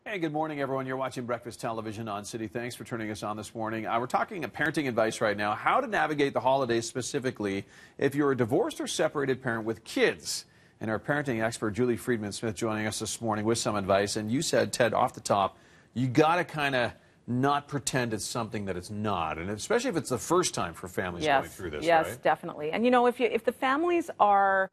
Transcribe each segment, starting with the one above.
Hey, good morning, everyone. You're watching Breakfast Television on City. Thanks for turning us on this morning. We're talking parenting advice right now, how to navigate the holidays specifically if you're a divorced or separated parent with kids. And our parenting expert, Julie Freedman Smith, joining us this morning with some advice. And you said, Ted, off the top, you got to kind of not pretend it's something that it's not, and especially if it's the first time for families going through this, yes, right? Definitely. And, you know, if the families are,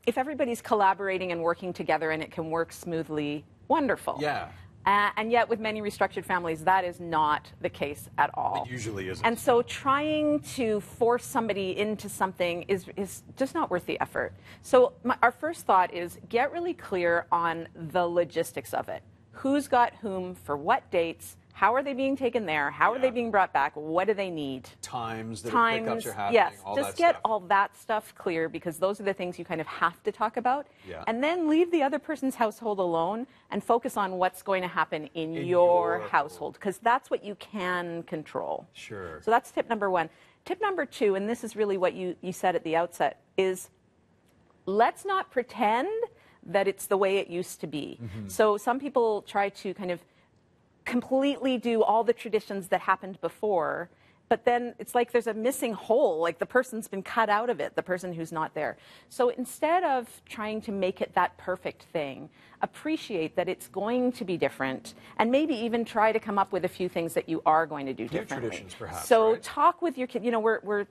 if everybody's collaborating and working together and it can work smoothly, wonderful. Yeah. And yet with many restructured families, that is not the case at all. It usually isn't. And so trying to force somebody into something is just not worth the effort. So our first thought is get really clear on the logistics of it. Who's got whom for what dates? How are they being taken there? How are they being brought back? What do they need? Times that pickups are happening, yes. all Just that get stuff. all that stuff clear, because those are the things you kind of have to talk about. Yeah. And then leave the other person's household alone and focus on what's going to happen in your household, because that's what you can control. Sure. So that's tip number one. Tip number two, and this is really what you said at the outset, is let's not pretend that it's the way it used to be. Mm-hmm. So some people try to kind of completely do all the traditions that happened before, but then it's like there's a missing hole, like the person's been cut out of it, the person who's not there. So instead of trying to make it that perfect thing, appreciate that it's going to be different, and maybe even try to come up with a few things that you are going to do differently. Traditions, perhaps, so right? Talk with your kid. You know, we're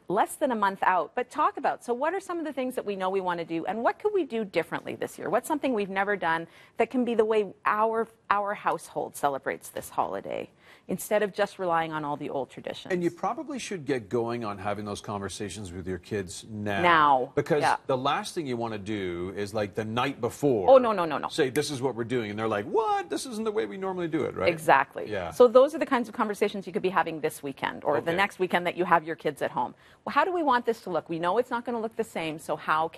less than a month out, but talk about, so what are some of the things that we know we want to do, and what could we do differently this year? What's something we've never done that can be the way our household celebrates this holiday, instead of just relying on all the old traditions? And you probably should get going on having those conversations with your kids now. Now. Because the last thing you want to do is like the night before. Oh, no. Say, this is what we're doing. And they're like, what? This isn't the way we normally do it, right? Exactly. Yeah. So those are the kinds of conversations you could be having this weekend or the next weekend that you have your kids at home. Well, how do we want this to look? We know it's not going to look the same, so how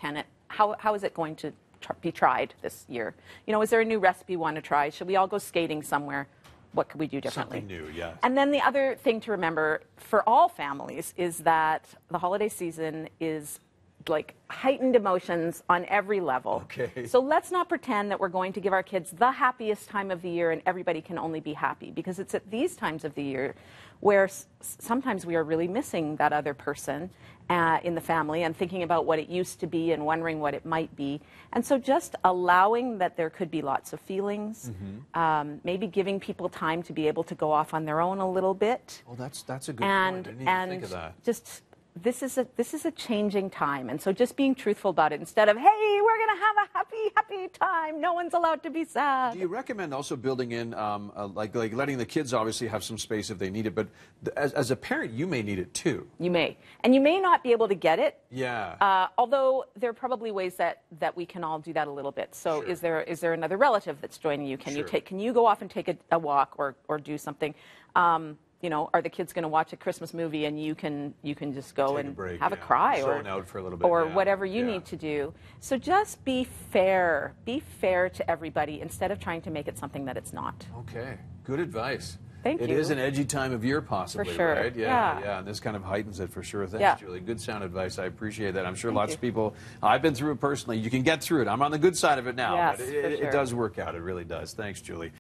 is it going to be tried this year? You know, is there a new recipe we want to try? Should we all go skating somewhere? What could we do differently? Something new, yes. And then the other thing to remember for all families is that the holiday season is like heightened emotions on every level. Okay. So let's not pretend that we're going to give our kids the happiest time of the year and everybody can only be happy, because it's at these times of the year where sometimes we are really missing that other person in the family and thinking about what it used to be and wondering what it might be. And so just allowing that there could be lots of feelings, maybe giving people time to be able to go off on their own a little bit. Oh, that's a good point. I didn't even think of that. Just this is a changing time, and so just being truthful about it instead of, hey, we're going to have a happy time, no one's allowed to be sad. Do you recommend also building in like letting the kids obviously have some space if they need it, but as a parent you may need it too? You may, and you may not be able to get it. Yeah. Although there are probably ways that we can all do that a little bit. So is there another relative that's joining you? Can you go off and take a walk or do something? You know, are the kids going to watch a Christmas movie and you can just go and have a cry zone out for a little bit, or whatever you need to do. So just be fair to everybody instead of trying to make it something that it's not. Okay, good advice. Thank you. It is an edgy time of year, possibly, for sure. right? Yeah, and this kind of heightens it for sure. Thanks, Julie. Good sound advice. I appreciate that. I'm sure lots of people, I've been through it personally. You can get through it. I'm on the good side of it now, yes, but it does work out. It really does. Thanks, Julie.